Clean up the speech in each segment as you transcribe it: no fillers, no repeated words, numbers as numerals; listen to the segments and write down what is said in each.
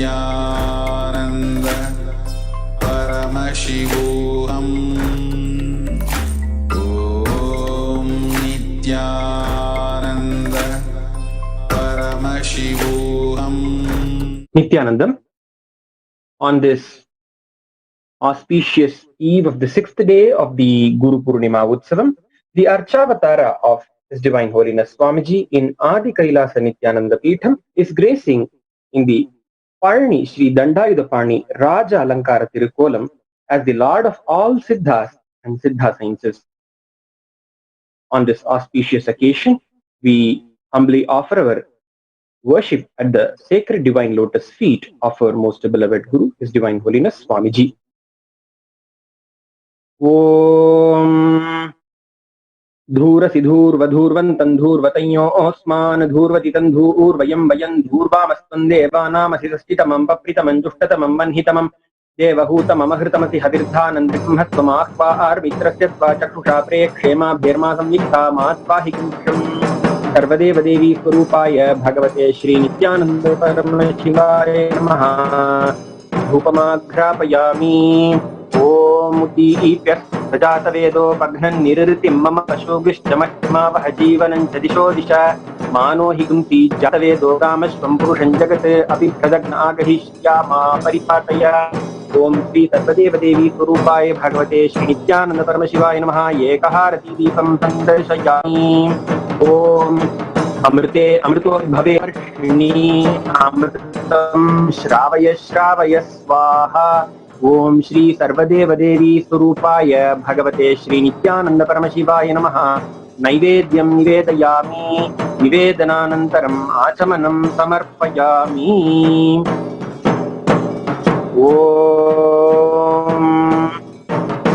नित्यानंद परमशिवोऽहम् ॐ नित्यानंद परमशिवोऽहम्. Nityanandam, on this auspicious eve of the 6th day of the Guru Purnima Utsavam, the Archavatara of His Divine Holiness Swamiji in Adi Kailasa Nityananda Peetham is gracing in the Parni Sri Dandayudapani Raja Alankara Tirukolam as the Lord of all Siddhas and Siddha sciences. On this auspicious occasion, we humbly offer our worship at the sacred divine lotus feet of our most beloved Guru, His Divine Holiness Swamiji. Om Dhurasiddhurvadhurvantam dhurvatayyo osman dhurvatitam dhurvayam vayam dhurvamastan devanamasitaschitamam papritamam jushtatamam manhitamam devahutamam ahritamasi havirdhanandrikumhattvamahva mitrasya chakshusha prekshema bherma samyikta matvahikumsham सर्वदेव देवी स्वरूपाय भगवते श्री नित्यानंद परमशिवाय नमः. धूपमाघ्रापयामि. ओम दीप्यजातवेदो पघ्नन् निरृतिं मम पशुभिश्चमह्मावह जीवनं च दिशो दिश मानो हि कुन्ती जातवेदो कामश्वं पुरुषं जगत् अभिभ्रदग्नागहिष्यामा परिपाटय. ओम श्री सर्वदेव देवी स्वरूपाय भगवते श्री नित्यानंद परमशिवाय नमः. एकहारति दीपं संदर्शयामि. ओम अमृते अमृतो भवे वर्षिणी अमृतं श्रावय श्रावय स्वाहा. ओम श्री सर्वदेव देवी स्वरूपाय भगवते श्री नित्यानंद परमशिवाय नमः. नैवेद्यं निवेदयामि. निवेदनानन्तरम् आचमनं समर्पयामि. ओम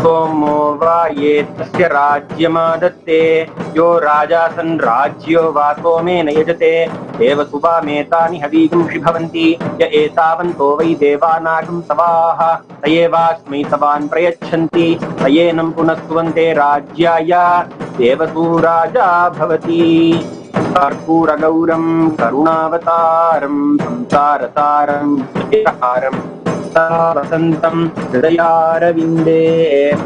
सोमो वा ये तस्य राज्यमादत्ते यो राजासन् राज्यो वा सोमेन यजते देवसुवामेतानि हवीगुंषि भवन्ति य एतावन्तो वै देवानागं सवाः स एवास्मै सवान् प्रयच्छन्ति अयेनं पुनस्तुवन्ते राज्याय देवसूराजा भवति. कर्पूरगौरं करुणावतारं संसारतारं जयहारं वसन्तं हृदयारविन्दे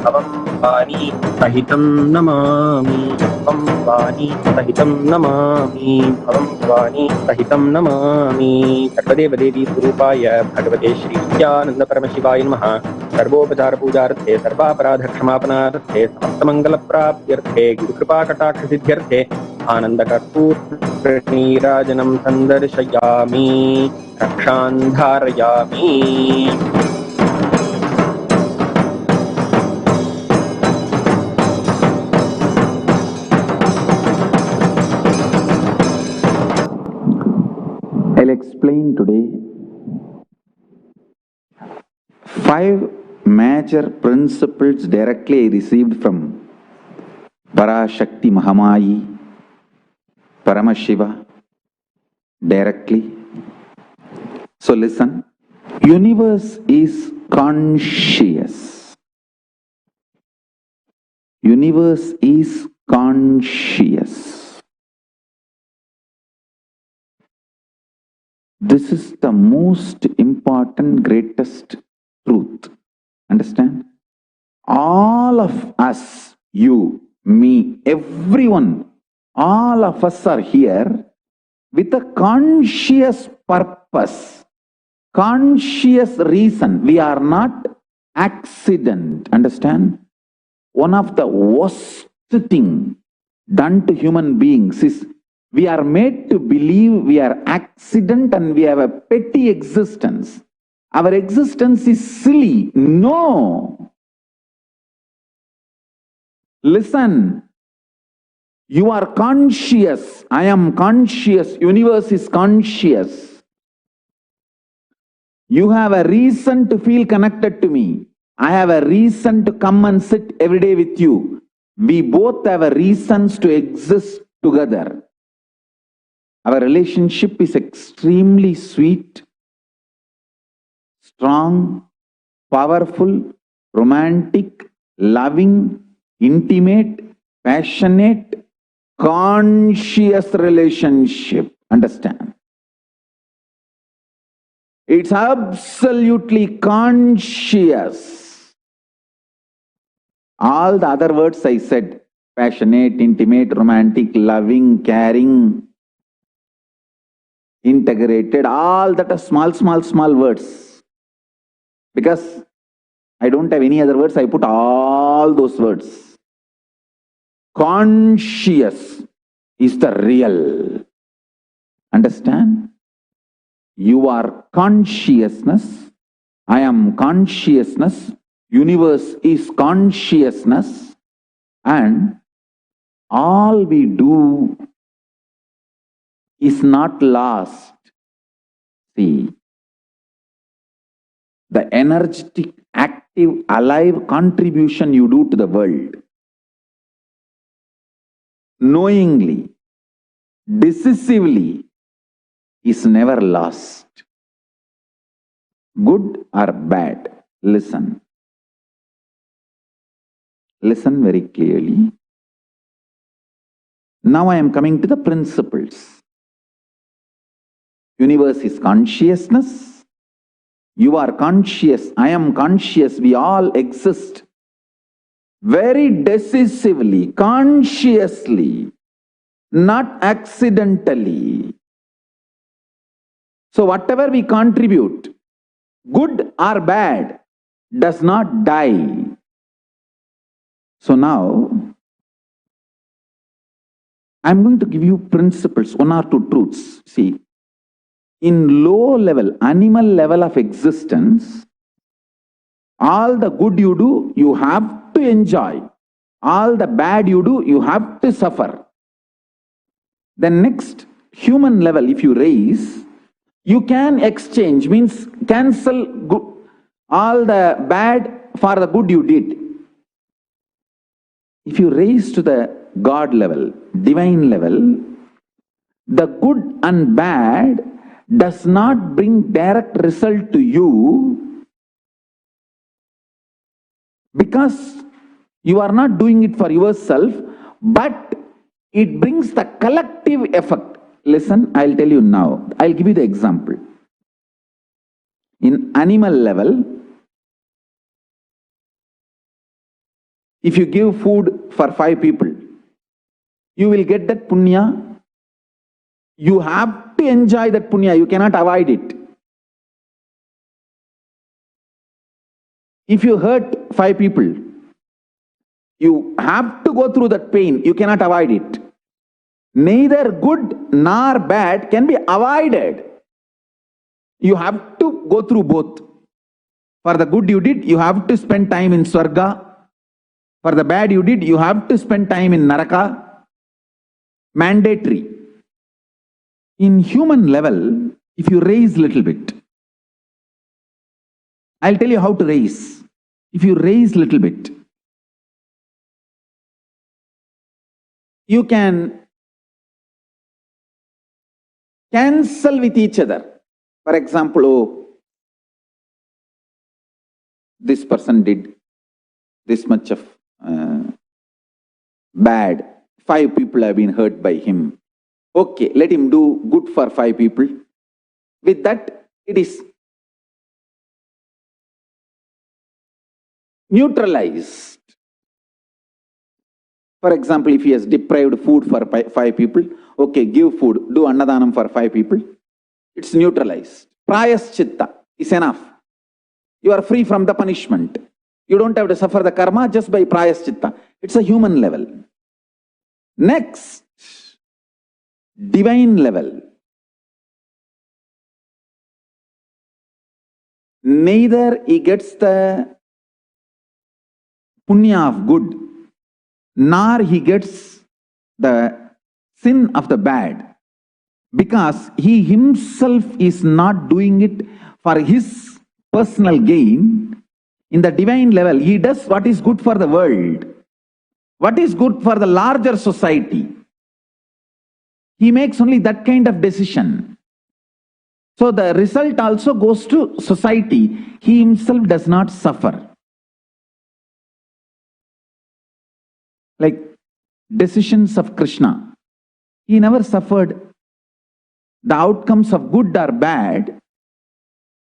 भवं वाणी सहितं नमामि. भवं वाणी सहितं नमामि. भवं वाणी सहितं नमामि. सर्वदेव देवी स्वरूपाय भगवते श्री नित्यानंद परमशिवाय नमः. सर्वोपचार पूजार्थे सर्वापराध क्षमापनार्थे समस्तमंगल प्राप्त्यर्थे गुरुकृपा कटाक्ष सिद्ध्यर्थे आनंदकर्पूर नीराजनं संदर्शयामि. रक्षान् धारयामि. I'll explain today 5 major principles directly I received from Parashakti Mahamayi, Paramashiva, directly. So listen, universe is conscious. Universe is conscious. This is the most important, greatest truth. Understand? All of us, you, me, everyone, all of us are here with a conscious purpose, conscious reason. We are not accident. Understand? One of the worst thing done to human beings is we are made to believe we are accident and we have a petty existence. Our existence is silly. No. Listen. You are conscious. I am conscious. Universe is conscious. You have a reason to feel connected to me. I have a reason to come and sit every day with you. We both have a reasons to exist together. Our relationship is extremely sweet, strong, powerful, romantic, loving, intimate, passionate, conscious relationship. Understand? It's absolutely conscious. All the other words I said, passionate, intimate, romantic, loving, caring, integrated, all that are small words. Because I don't have any other words, I put all those words. Conscious is the real. Understand? You are consciousness. I am consciousness. Universe is consciousness. And all we do is not lost. See, the energetic, active, alive contribution you do to the world, knowingly, decisively, is never lost. Good or bad, listen. Listen very clearly. Now I am coming to the principles. Universe is consciousness. You are conscious. I am conscious. We all exist. Very decisively, consciously, not accidentally. So whatever we contribute, good or bad, does not die. So now, I'm going to give you principles, one or two truths. See, in low level, animal level of existence, all the good you do, you have to enjoy. All the bad you do, you have to suffer. The next human level, if you raise, you can exchange, means cancel all the bad for the good you did. If you raise to the God level, divine level, the good and bad does not bring direct result to you because you are not doing it for yourself, but it brings the collective effect. Listen, I'll tell you now. I'll give you the example. In animal level, if you give food for 5 people, you will get that punya. You have to enjoy that punya. You cannot avoid it. If you hurt 5 people, you have to go through that pain. You cannot avoid it. Neither good nor bad can be avoided. You have to go through both. For the good you did, you have to spend time in Swarga. For the bad you did, you have to spend time in Naraka. Mandatory. In human level, if you raise little bit, I'll tell you how to raise. If you raise little bit, you can cancel with each other. For example, oh, this person did this much of bad. 5 people have been hurt by him. Okay, let him do good for 5 people. With that, it is neutralized. For example, if he has deprived food for 5 people, okay, give food, do annadanam for 5 people. It's neutralized. Prayaschitta is enough. You are free from the punishment. You don't have to suffer the karma just by prayaschitta. It's a human level. Next, divine level. Neither he gets the punya of good, nor he gets the sin of the bad, because he himself is not doing it for his personal gain. In the divine level, he does what is good for the world, what is good for the larger society. He makes only that kind of decision. So the result also goes to society. He himself does not suffer. Like decisions of Krishna, he never suffered. The outcomes of good or bad,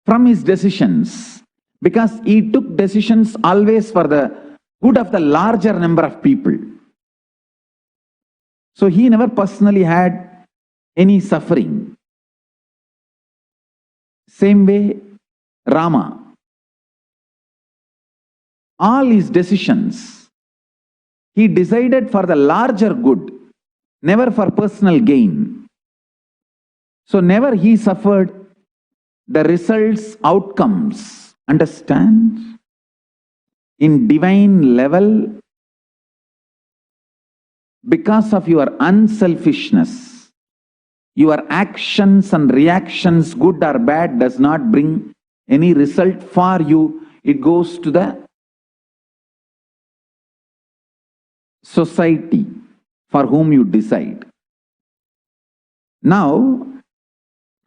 from his decisions, because he took decisions always for the good of the larger number of people. So he never personally had any suffering. Same way, Rama. All his decisions, he decided for the larger good, never for personal gain. So never he suffered the results, outcomes. Understand? In divine level, because of your unselfishness, your actions and reactions, good or bad, does not bring any result for you. It goes to the society for whom you decide. Now,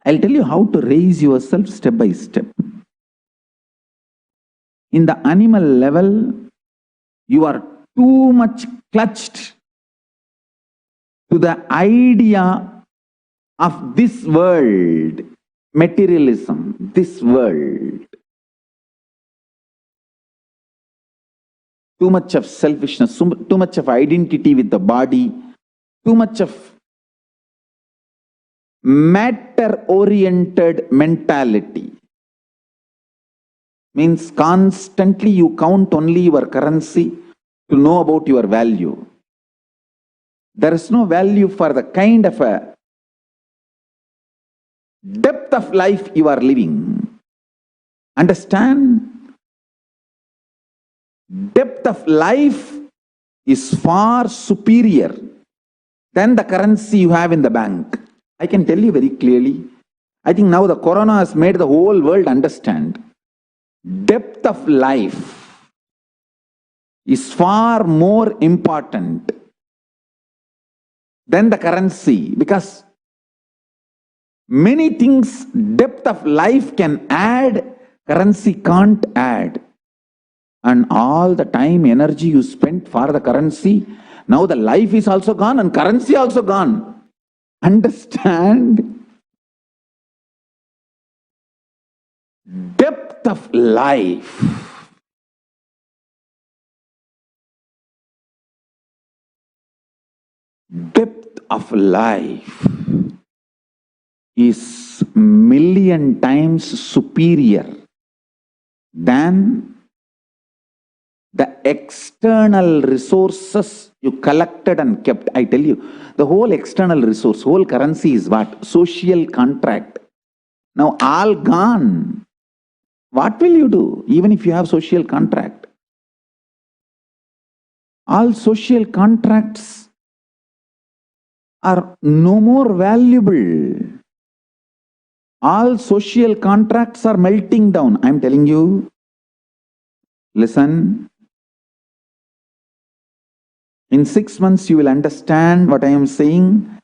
I'll tell you how to raise yourself step by step. In the animal level, you are too much clutched to the idea of this world, materialism, this world. Too much of selfishness, too much of identity with the body, too much of matter-oriented mentality. Means constantly you count only your currency to know about your value. There is no value for the kind of a depth of life you are living. Understand? Depth of life is far superior than the currency you have in the bank. I can tell you very clearly. I think now the corona has made the whole world understand. Depth of life is far more important than the currency, because many things depth of life can add, currency can't add. And all the time, energy you spent for the currency, now the life is also gone and currency also gone. Understand? Depth of life. Depth of life is million times superior than the external resources you collected and kept. I tell you, the whole external resource, whole currency is what? Social contract. Now all gone. What will you do even if you have social contract? All social contracts are no more valuable. All social contracts are melting down. I am telling you, listen. In 6 months you will understand what I am saying.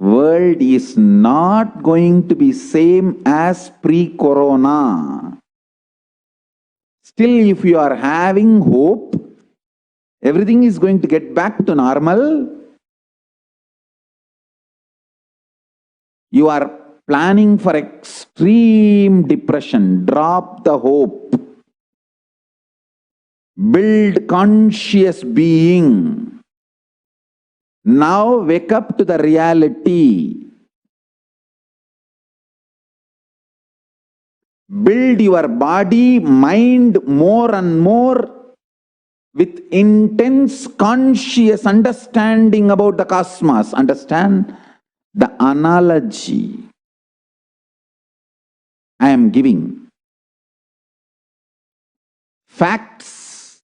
World is not going to be same as pre-corona. Still, if you are having hope, everything is going to get back to normal. You are planning for extreme depression. Drop the hope. Build conscious being. Now wake up to the reality. Build your body, mind more and more with intense conscious understanding about the cosmos. Understand the analogy I am giving. Facts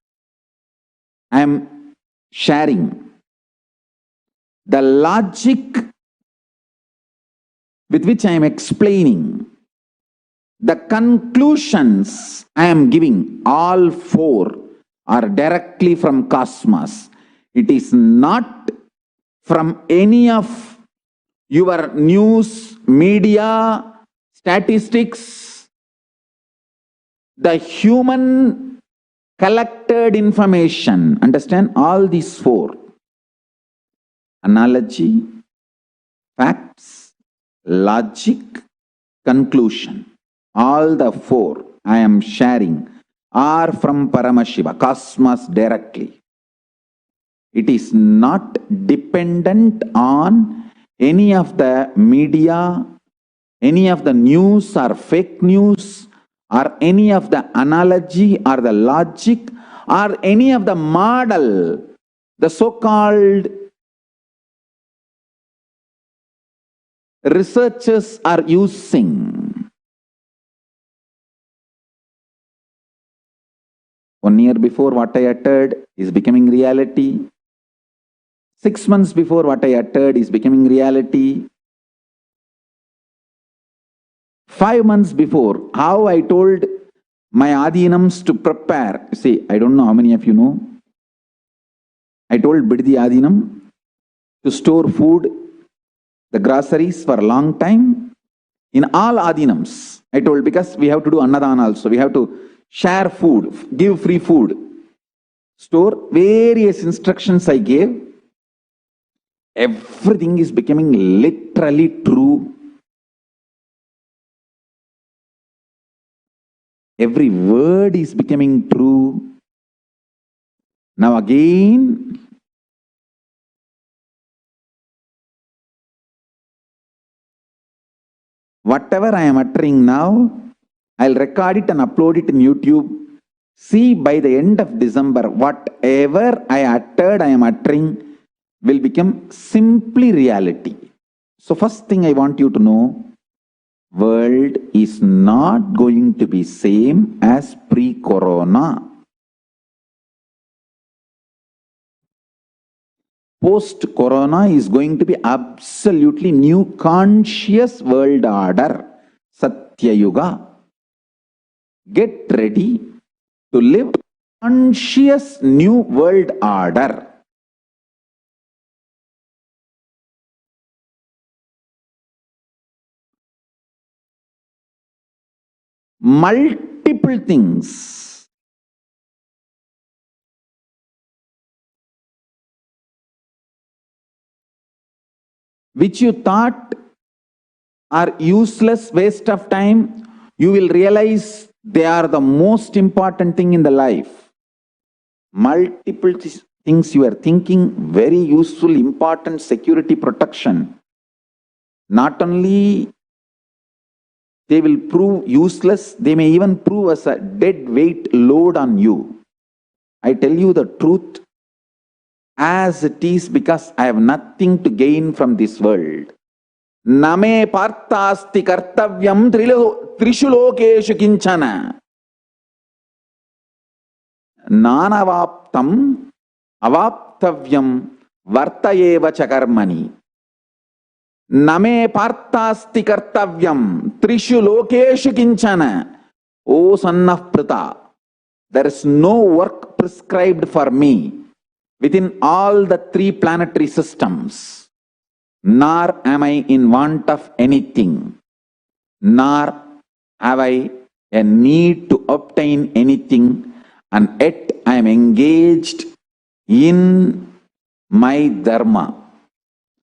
I am sharing. The logic with which I am explaining. The conclusions I am giving, all four are directly from cosmos. It is not from any of your news, media, statistics. The human collected information. Understand all these four. Analogy, facts, logic, conclusion. all the four I am sharing are from Paramashiva, cosmos directly. It is not dependent on any of the media, any of the news or fake news, or any of the analogy or the logic, or any of the model, the so-called researchers are using. 1 year before, what I uttered is becoming reality. 6 months before, what I uttered is becoming reality. 5 months before, how I told my Adinams to prepare. See, I don't know how many of you know. I told Biddi Adinam to store food, the groceries for a long time. In all Adinams, I told, because we have to do Annadana also. We have to share food, give free food. Store, various instructions I gave. Everything is becoming literally true. Every word is becoming true. Now again, whatever I am uttering now, I'll record it and upload it in YouTube. See, by the end of December, whatever I uttered, I am uttering, will become simply reality. So first thing I want you to know, world is not going to be same as pre-corona. Post-corona is going to be absolutely new conscious world order, Satya Yuga. Get ready to live conscious new world order. Multiple things. Which you thought are useless, waste of time, you will realize they are the most important thing in the life. Multiple things you are thinking, very useful, important, security, protection. Not only they will prove useless, they may even prove as a dead weight load on you. I tell you the truth as it is, because I have nothing to gain from this world. Name partasti kartavyam trishu lokeshu kinchana. Nanavaptam avaptavyam vartayeva chakarmani. Name partasti kartavyam trishu lokeshu kinchana. O son of Pritha, there is no work prescribed for me within all the 3 planetary systems. Nor am I in want of anything, nor have I a need to obtain anything, and yet I am engaged in my dharma,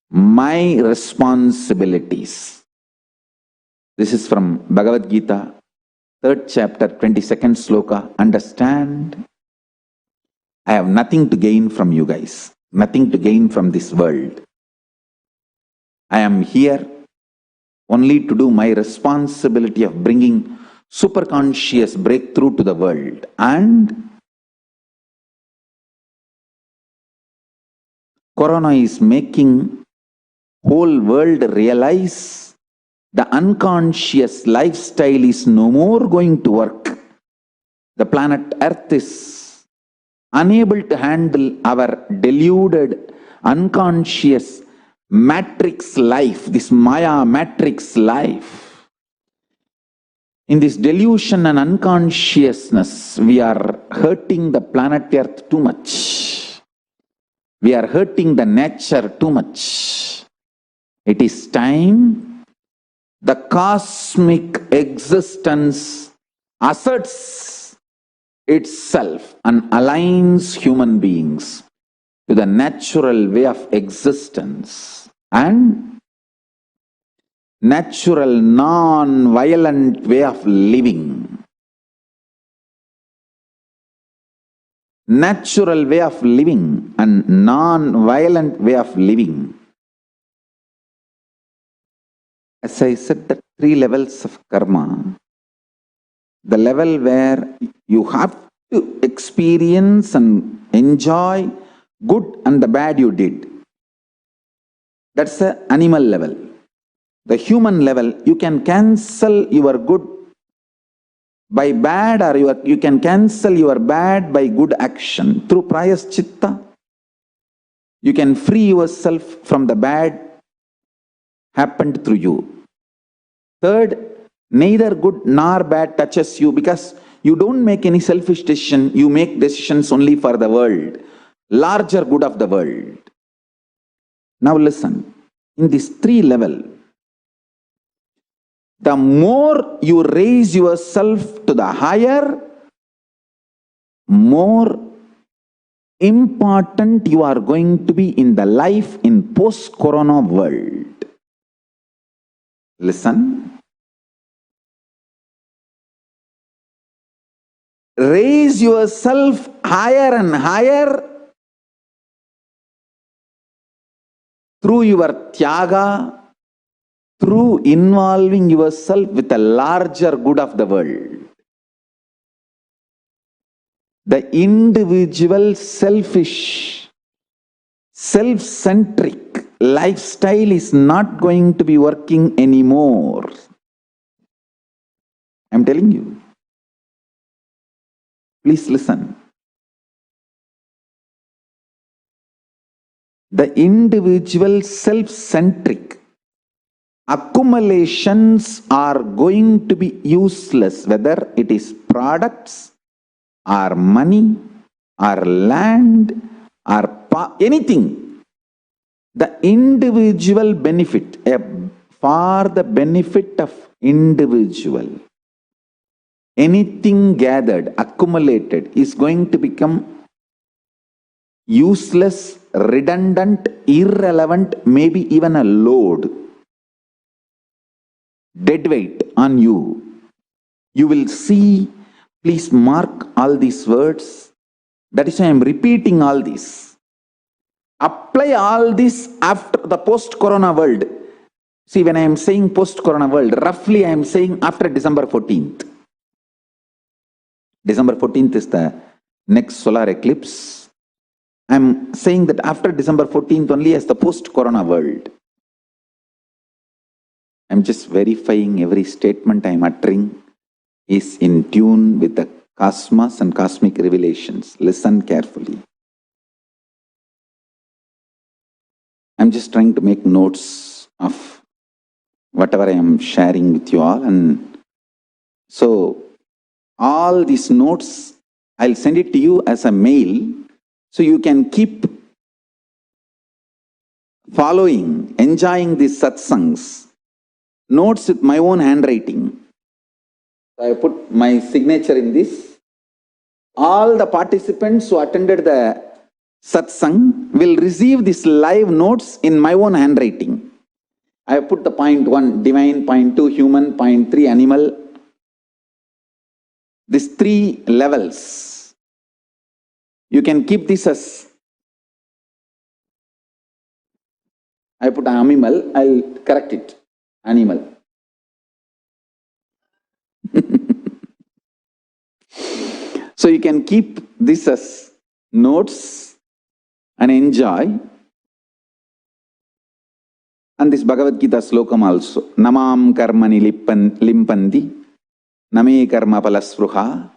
my responsibilities. This is from Bhagavad Gita, 3rd chapter, 22nd sloka. Understand, I have nothing to gain from you guys, nothing to gain from this world. I am here only to do my responsibility of bringing superconscious breakthrough to the world. And Corona is making whole world realize the unconscious lifestyle is no more going to work. The planet Earth is unable to handle our deluded, unconscious matrix life, this Maya matrix life. In this delusion and unconsciousness, we are hurting the planet Earth too much. We are hurting the nature too much. It is time the cosmic existence asserts itself and aligns human beings to the natural way of existence. And natural, non-violent way of living. Natural way of living and non-violent way of living. As I said, the 3 levels of karma. The level where you have to experience and enjoy good and the bad you did. That's the animal level. The human level, you can cancel your good by bad, or you can cancel your bad by good action. Through prayaschitta, you can free yourself from the bad happened through you. Third, neither good nor bad touches you, because you don't make any selfish decision. You make decisions only for the world, larger good of the world. Now listen, in this 3 level, the more you raise yourself to the higher, more important you are going to be in the life in post-corona world. Listen. Raise yourself higher and higher through your tyaga, through involving yourself with the larger good of the world. The individual selfish, self-centric lifestyle is not going to be working anymore. I'm telling you. Please listen. The individual self-centric accumulations are going to be useless, whether it is products or money or land or anything. The individual benefit, for the benefit of individual, anything gathered, accumulated is going to become useless, redundant, irrelevant, maybe even a load, dead weight on you. You will see, please mark all these words. That is why I am repeating all this. Apply all this after the post-corona world. See, when I am saying post-corona world, roughly I am saying after December 14th. December 14th is the next solar eclipse. I am saying that after December 14th only as the post-corona world. I am just verifying every statement I am uttering is in tune with the cosmos and cosmic revelations. Listen carefully. I am just trying to make notes of whatever I am sharing with you all, and so all these notes, I'll send it to you as a mail, so you can keep following, enjoying these satsangs, notes with my own handwriting. So I put my signature in this. All the participants who attended the satsang will receive these live notes in my own handwriting. I have put the point 1, divine, point 2, human, point 3, animal. These 3 levels. You can keep this as, I put animal, I'll correct it, animal. So you can keep this as notes and enjoy. And this Bhagavad Gita slokam also. Namam karmani limpandi, name karma palasvruha,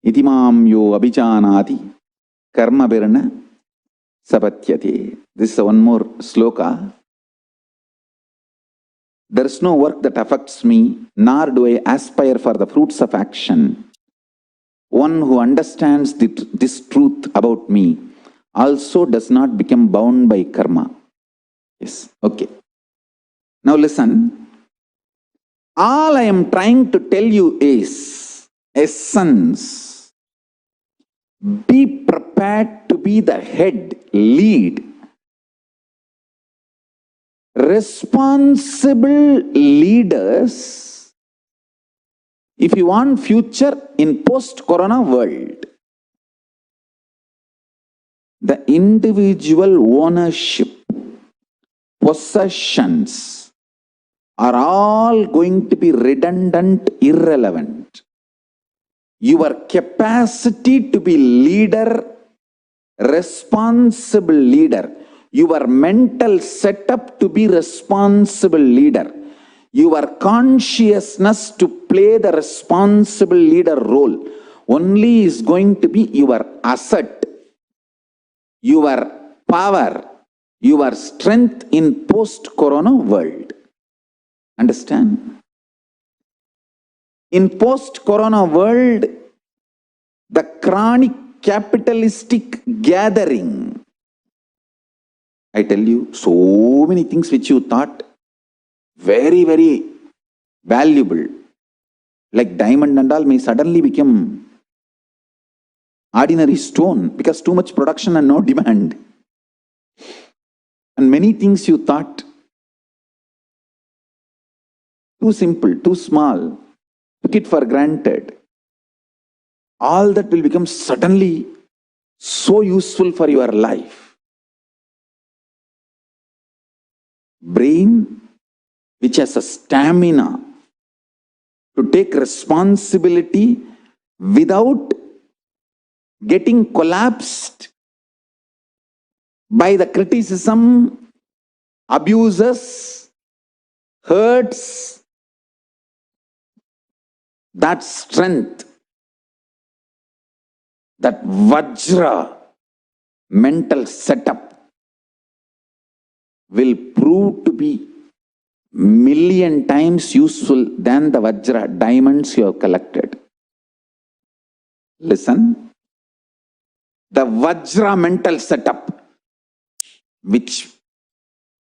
itimam yo abhijanati, karma birna sapatyate. This is one more sloka. There is no work that affects me, nor do I aspire for the fruits of action. One who understands this truth about me also does not become bound by karma. Yes, okay. Now listen. All I am trying to tell you is essence. Be prepared to be the head, lead. responsible leaders, if you want future in post-corona world, the individual ownership, possessions are all going to be redundant, irrelevant. Your capacity to be leader, responsible leader, your mental setup to be responsible leader, your consciousness to play the responsible leader role only is going to be your asset, your power, your strength in post-corona world. Understand? In post-corona world, the chronic capitalistic gathering, I tell you, so many things which you thought very, very valuable, like diamond and all, may suddenly become ordinary stone because too much production and no demand. And many things you thought too simple, too small, took it for granted. All that will become suddenly so useful for your life. Brain, which has a stamina to take responsibility without getting collapsed by the criticism, abuses, hurts, that strength, that Vajra mental setup will prove to be million times useful than the Vajra diamonds you have collected. Listen, the Vajra mental setup, which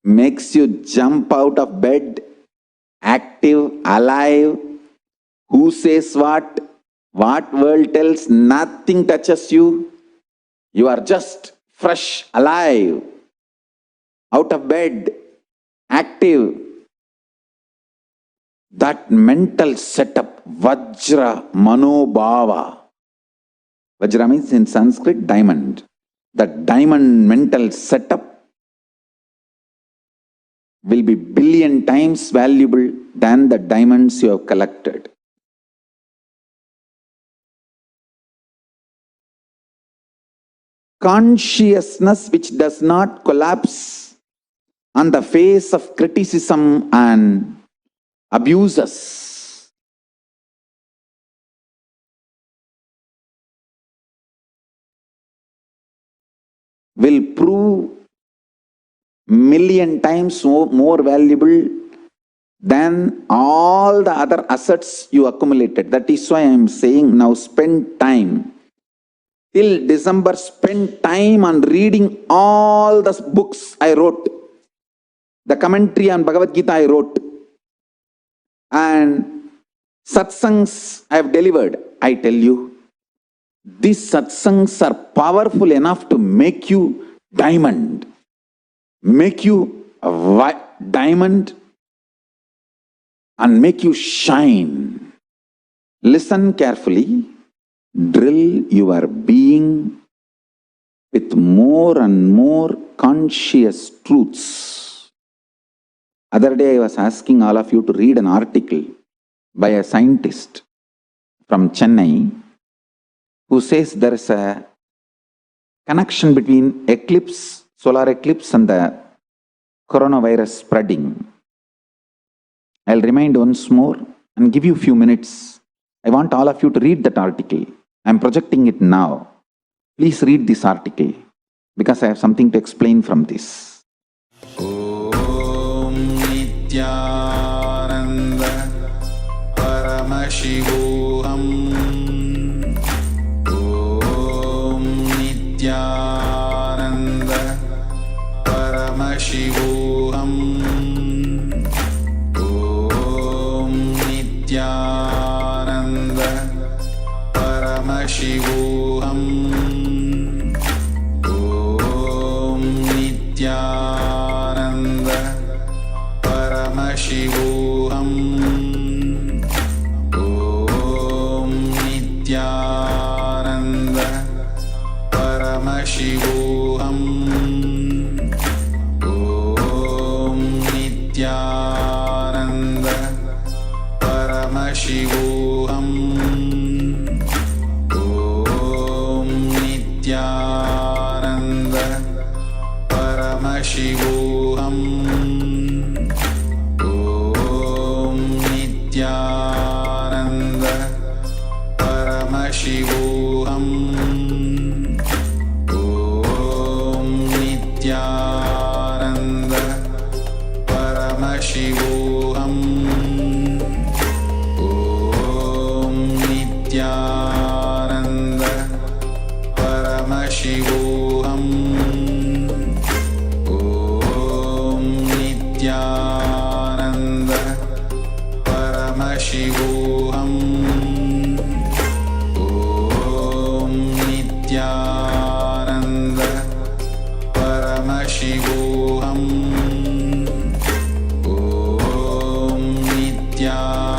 makes you jump out of bed, active, alive, who says what world tells, nothing touches you. You are just fresh, alive, out of bed, active. That mental setup, Vajra Manobhava. Vajra means in Sanskrit diamond. That diamond mental setup will be billion times valuable than the diamonds you have collected. Consciousness which does not collapse on the face of criticism and abuses. Will prove million times more valuable than all the other assets you accumulated. That is why I am saying now spend time. Till December, spend time on reading all the books I wrote. The commentary on Bhagavad Gita I wrote. And satsangs I have delivered. I tell you, these satsangs are powerful enough to make you diamond. Make you a diamond and make you shine. Listen carefully. Drill your being with more and more conscious truths. Other day I was asking all of you to read an article by a scientist from Chennai who says there is a connection between eclipse, solar eclipse and the coronavirus spreading. I'll remind once more and give you a few minutes. I want all of you to read that article. I'm projecting it now. Please read this article because I have something to explain from this. Om Nityananda Paramashivoham. Om Nityananda Paramashivoham. Om Nityananda Paramashivoham. Om Nityananda शिवोऽहम् ॐ नित्यानन्द परमशिवोऽहम् ॐ नित्यानन्द परमशिवोऽहम् ॐ नित्यानन्द परमशिवोऽहम् ॐ नित्यानन्द परमशिवोऽहम् ॐ नित्यानन्द परमशिवोऽहम् ॐ नित्यानन्द परमशिवोऽहम् ॐ नित्यानन्द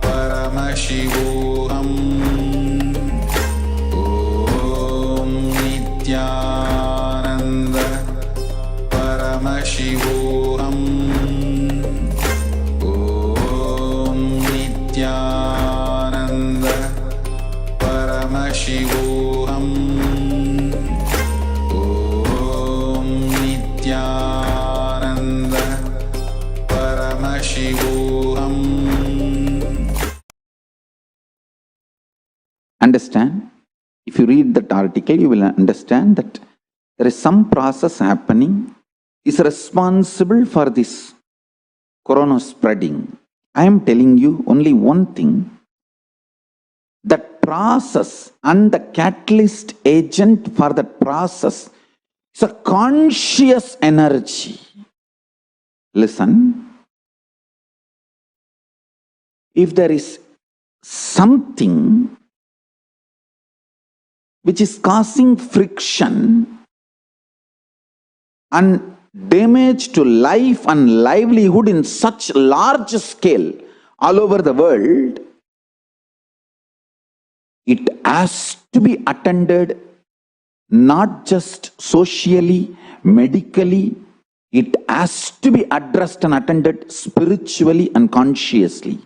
परमशिवोऽहम् ॐ नित्यानन्द परमशिवोऽहम् ॐ नित्यानन्द परमशिवोऽहम् ॐ नित्यानन्द परमशिवोऽहम् Understand? If you read that article, you will understand that there is some process happening is responsible for this corona spreading. I am telling you only one thing. That process and the catalyst agent for that process is a conscious energy. Listen. If there is something which is causing friction and damage to life and livelihood in such large scale all over the world, it has to be attended not just socially, medically, it has to be addressed and attended spiritually and consciously.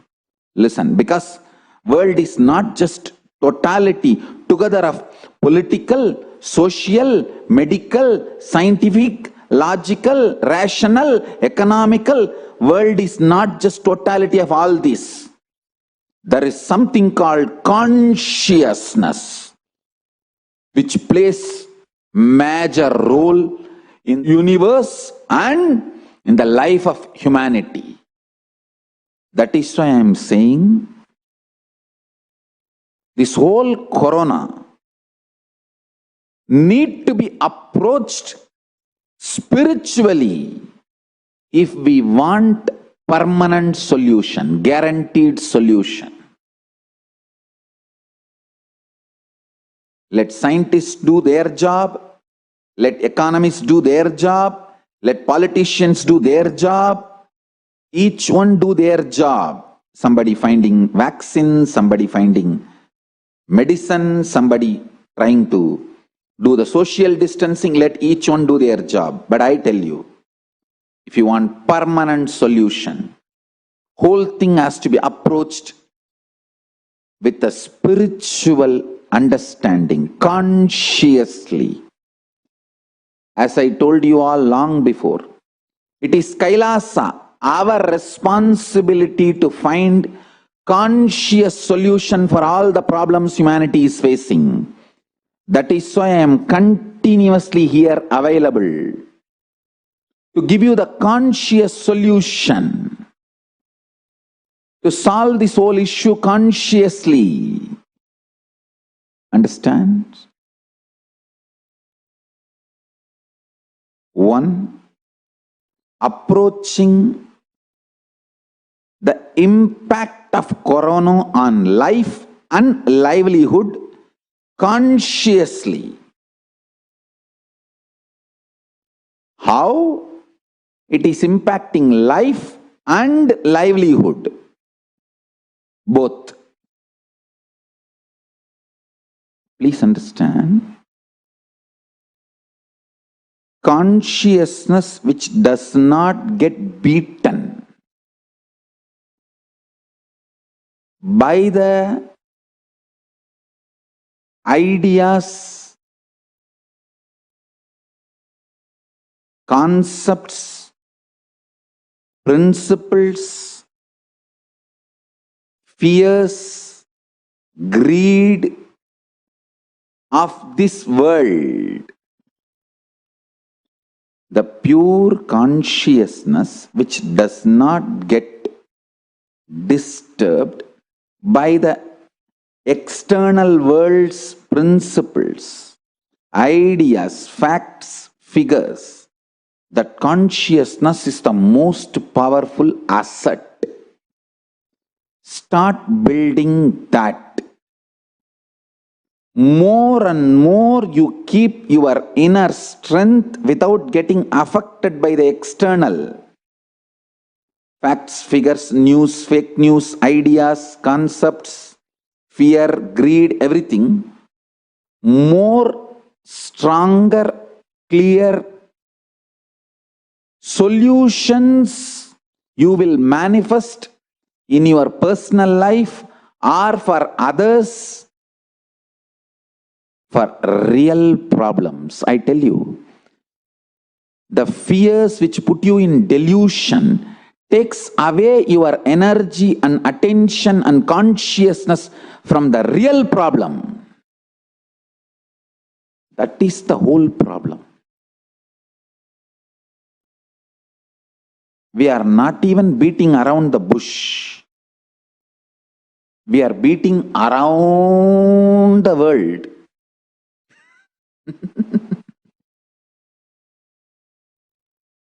Listen, because world is not just totality together of political, social, medical, scientific, logical, rational, economical. World is not just totality of all this. There is something called consciousness, which plays major role in the universe and in the life of humanity. That is why I am saying this whole corona need to be approached spiritually if we want permanent solution, guaranteed solution. Let scientists do their job, let economists do their job, let politicians do their job, each one do their job. Somebody finding vaccine, somebody finding medicine, somebody trying to do the social distancing, let each one do their job. But I tell you, if you want permanent solution, whole thing has to be approached with a spiritual understanding, consciously. As I told you all long before, it is Kailasa, our responsibility to find conscious solution for all the problems humanity is facing. That is why I am continuously here available to give you the conscious solution, to solve this whole issue consciously. Understand? One, approaching the impact of corona on life and livelihood consciously. How it is impacting life and livelihood, both. Please understand, consciousness which does not get beaten by the ideas, concepts, principles, fears, greed of this world. The pure consciousness which does not get disturbed by the external world's principles, ideas, facts, figures. That consciousness is the most powerful asset. Start building that. More and more you keep your inner strength without getting affected by the external facts, figures, news, fake news, ideas, concepts, fear, greed, everything. More stronger, clear solutions you will manifest in your personal life or for others. For real problems, I tell you, the fears which put you in delusion takes away your energy and attention and consciousness from the real problem. That is the whole problem. We are not even beating around the bush. We are beating around the world.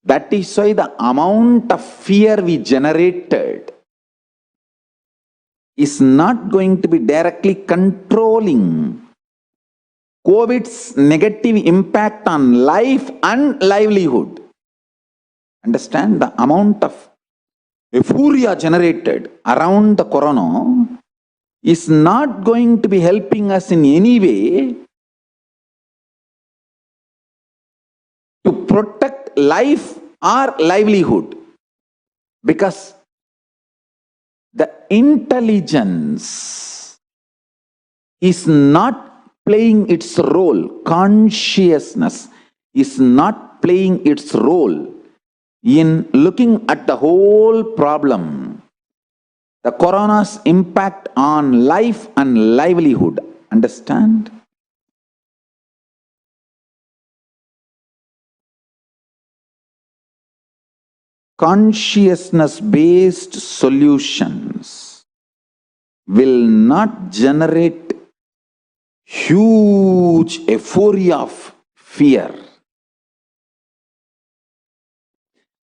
That is why the amount of fear we generated is not going to be directly controlling COVID's negative impact on life and livelihood. Understand, the amount of euphoria generated around the corona is not going to be helping us in any way to protect life or livelihood, because the intelligence is not playing its role, consciousness is not playing its role in looking at the whole problem, the corona's impact on life and livelihood. Understand? Consciousness-based solutions will not generate huge euphoria of fear.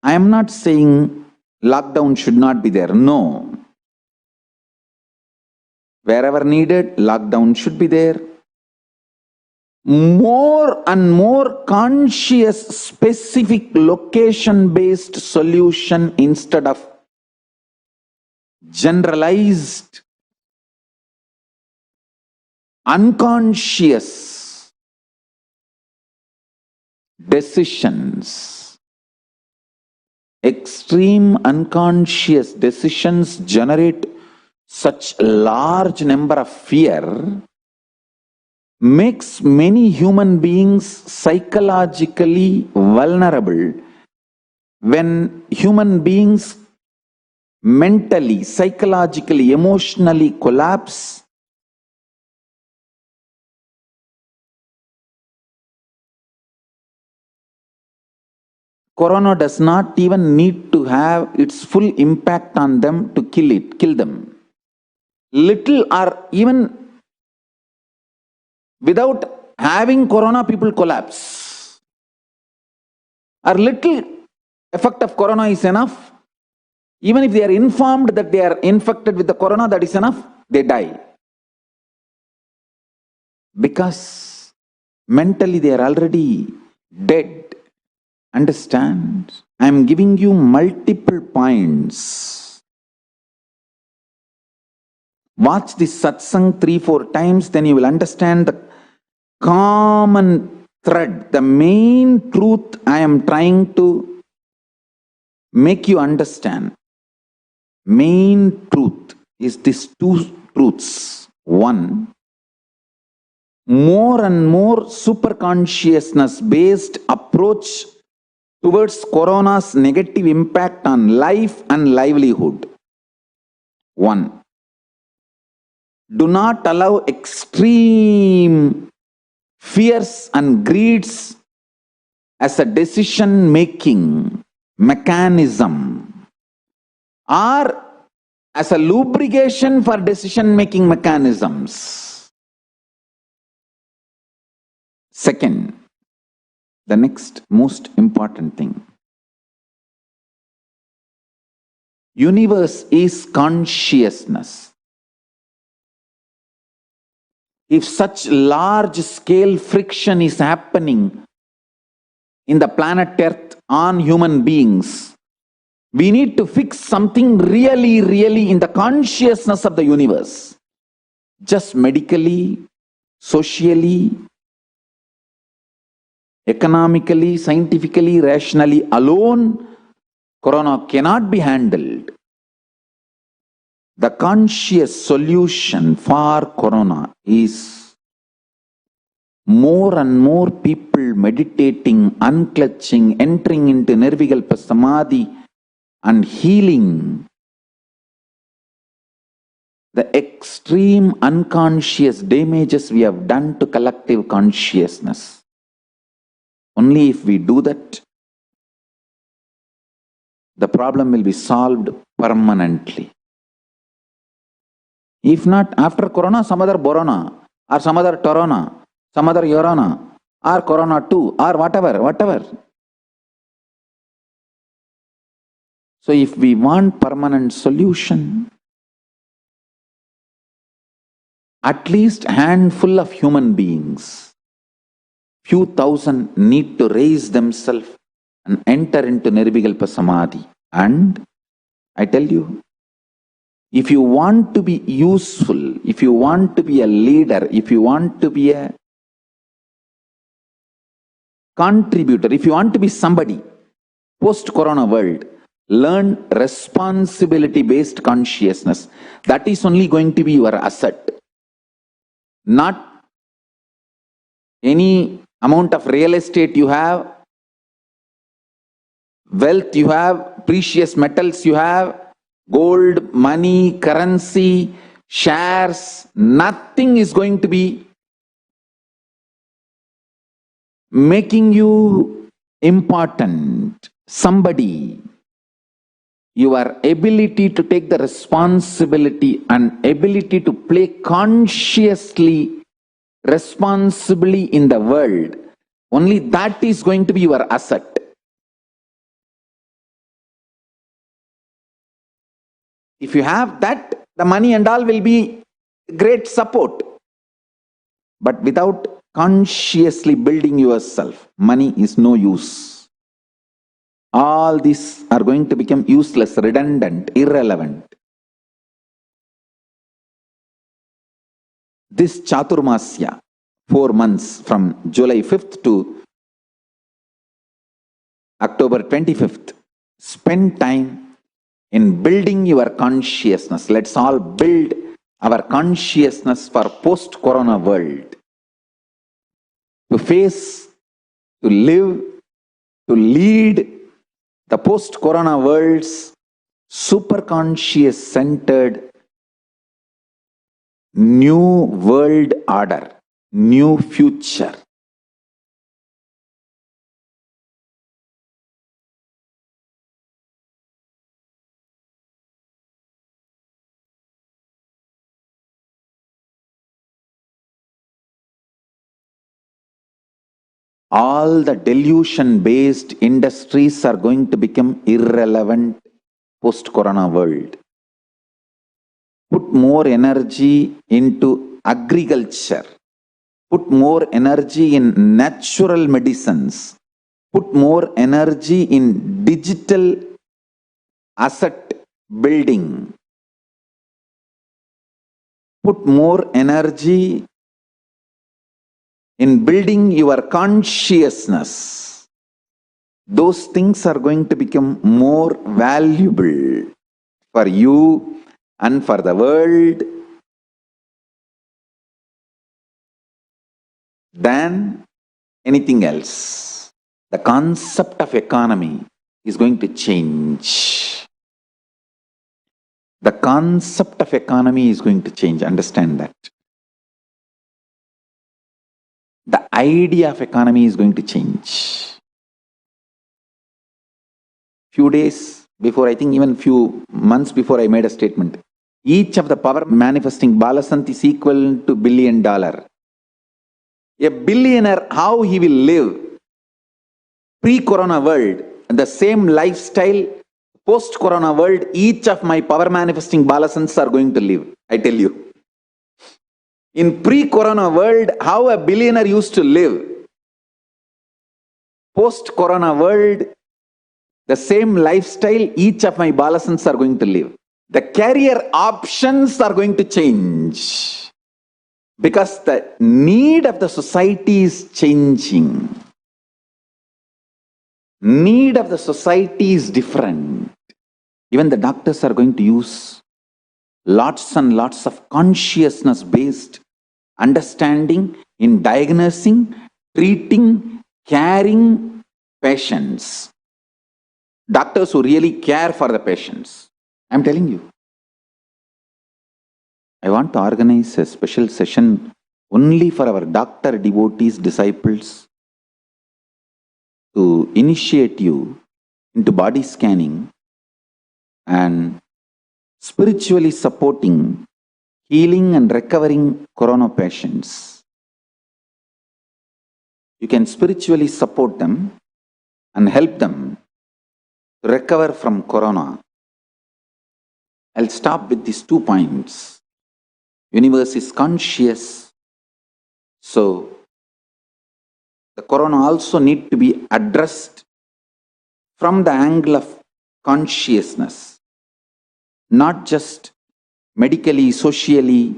I am not saying lockdown should not be there. No. Wherever needed, lockdown should be there. More and more conscious, specific, location-based solution instead of generalized, unconscious decisions. Extreme unconscious decisions generate such large number of fear, makes many human beings psychologically vulnerable. When human beings mentally, psychologically, emotionally collapse, corona does not even need to have its full impact on them to kill them. Little or even without having corona, people collapse. Or little effect of corona is enough. Even if they are informed that they are infected with the corona, that is enough, they die. Because mentally they are already dead. Understand? I am giving you multiple points. Watch this satsang 3-4 times, then you will understand the common thread, the main truth I am trying to make you understand. Main truth. is these two truths. One, more and more super consciousness based approach towards corona's negative impact on life and livelihood. One, do not allow extreme fears and greeds as a decision making mechanism or as a lubrication for decision making mechanisms. Second, the next most important thing. Universe is consciousness. If such large scale friction is happening in the planet Earth on human beings, we need to fix something really in the consciousness of the universe. Just medically, socially, economically, scientifically, rationally alone, corona cannot be handled. The conscious solution for corona is more and more people meditating, unclutching, entering into Nirvikalpa Samadhi and healing the extreme unconscious damages we have done to collective consciousness. Only if we do that, the problem will be solved permanently. If not, after corona, some other borona, or some other torona, some other yorona, or corona 2, or whatever. So if we want permanent solution, at least handful of human beings, few thousand need to raise themselves and enter into Nirvikalpa Samadhi. And I tell you, if you want to be useful, if you want to be a leader, if you want to be a contributor, if you want to be somebody, post-corona world, learn responsibility-based consciousness. That is only going to be your asset. Not any amount of real estate you have, wealth you have, precious metals you have, gold, money, currency, shares, nothing is going to be making you important. Somebody, your ability to take the responsibility and ability to play consciously, responsibly in the world, only that is going to be your asset. If you have that, the money and all will be great support. But without consciously building yourself, money is no use. All these are going to become useless, redundant, irrelevant. This Chaturmasya, 4 months from July 5th to October 25th, spend time in building your consciousness. Let's all build our consciousness for post-corona world. To face, to live, to lead the post-corona world's super-conscious centered new world order, new future. All the delusion-based industries are going to become irrelevant post-corona world. Put more energy into agriculture. Put more energy in natural medicines. Put more energy in digital asset building. Put more energy in building your consciousness. Those things are going to become more valuable for you and for the world than anything else. The concept of economy is going to change. The concept of economy is going to change. Understand that. The idea of economy is going to change. Few days before, I think even few months before, I made a statement. Each of the power manifesting balasant is equal to $1 billion. A billionaire, how he will live pre-corona world, the same lifestyle post-corona world, each of my power manifesting balasants are going to live. I tell you. In pre-corona world, how a billionaire used to live. Post-corona world, the same lifestyle each of my balasants are going to live. The career options are going to change because the need of the society is changing. Need of the society is different. Even the doctors are going to use lots and lots of consciousness-based understanding in diagnosing, treating, caring patients. Doctors who really care for the patients. I'm telling you. I want to organize a special session only for our doctor devotees, disciples, to initiate you into body scanning and spiritually supporting healing and recovering corona patients. You can spiritually support them and help them to recover from corona. I'll stop with these 2 points. Universe is conscious, so the corona also need to be addressed from the angle of consciousness, not just medically, socially,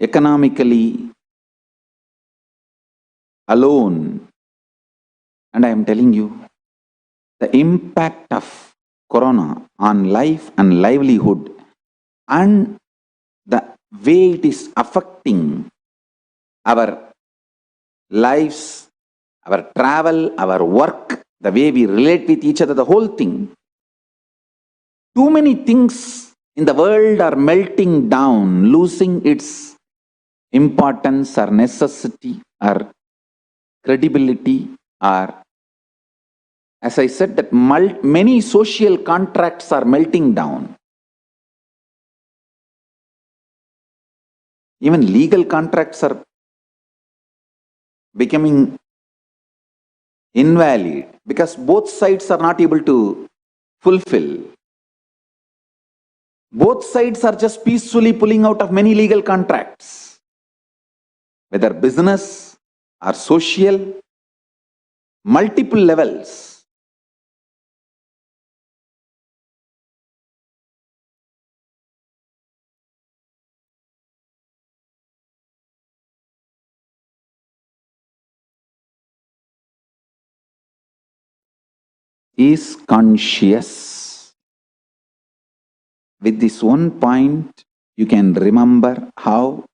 economically alone. And I am telling you, the impact of corona on life and livelihood and the way it is affecting our lives, our travel, our work, the way we relate with each other, the whole thing. Too many things in the world are melting down, losing its importance or necessity or credibility, or, as I said, that many social contracts are melting down. Even legal contracts are becoming invalid because both sides are not able to fulfill. Both sides are just peacefully pulling out of many legal contracts, whether business or social, multiple levels. Is conscious. With this one point, you can remember how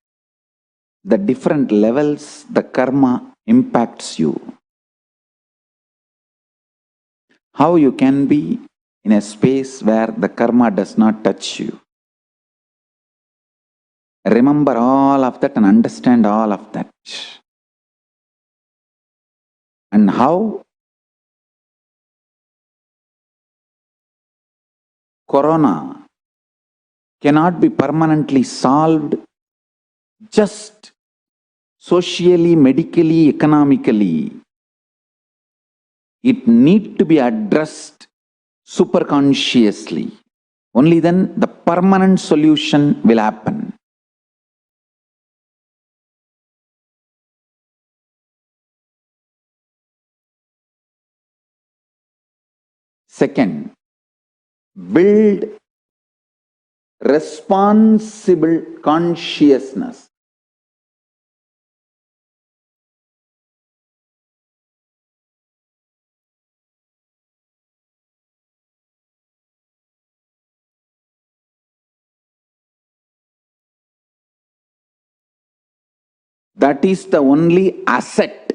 the different levels the karma impacts you. How you can be in a space where the karma does not touch you. Remember all of that and understand all of that. And how corona cannot be permanently solved just socially, medically, economically. It needs to be addressed superconsciously. Only then the permanent solution will happen. Second, build responsible consciousness. That is the only asset,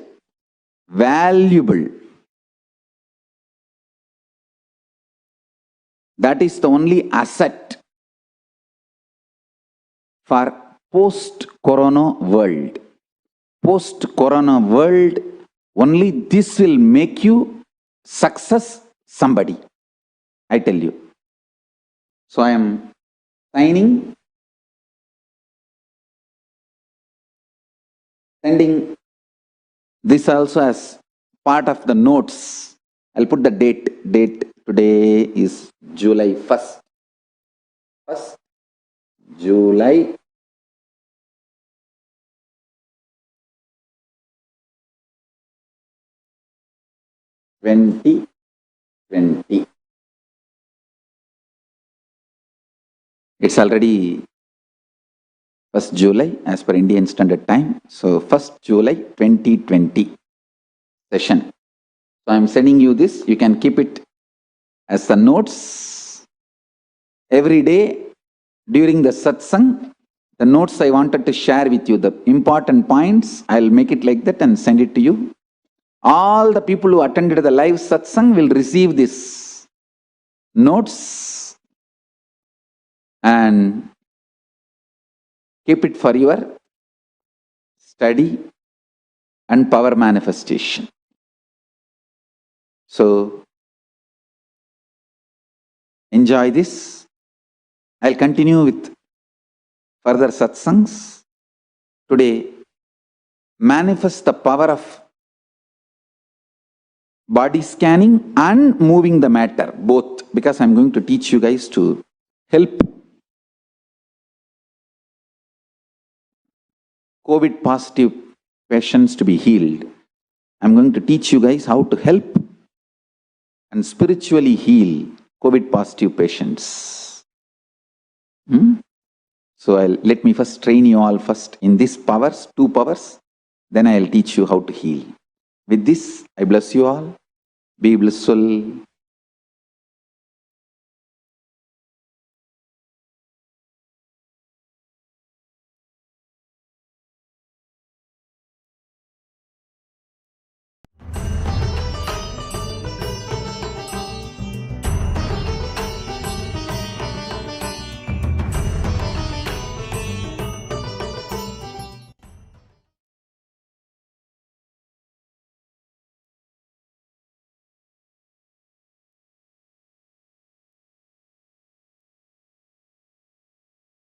valuable. That is the only asset for post-corona world. Post-corona world, only this will make you success somebody, I tell you. So I am signing, sending this also as part of the notes. I'll put the date. Date today is July 1st. 1st July 2020. It's already 1st July as per Indian Standard Time. So 1st July 2020 session. So I'm sending you this. You can keep it as the notes. Every day during the satsang, the notes I wanted to share with you, the important points, I'll make it like that and send it to you. All the people who attended the live satsang will receive this notes and keep it for your study and power manifestation. So enjoy this. I'll continue with further satsangs. Today, manifest the power of body scanning and moving the matter, both, because I'm going to teach you guys to help COVID positive patients to be healed. I'm going to teach you guys how to help and spiritually heal COVID positive patients. So let me first train you all first in these powers, 2 powers, then I'll teach you how to heal. With this, I bless you all. Be blissful.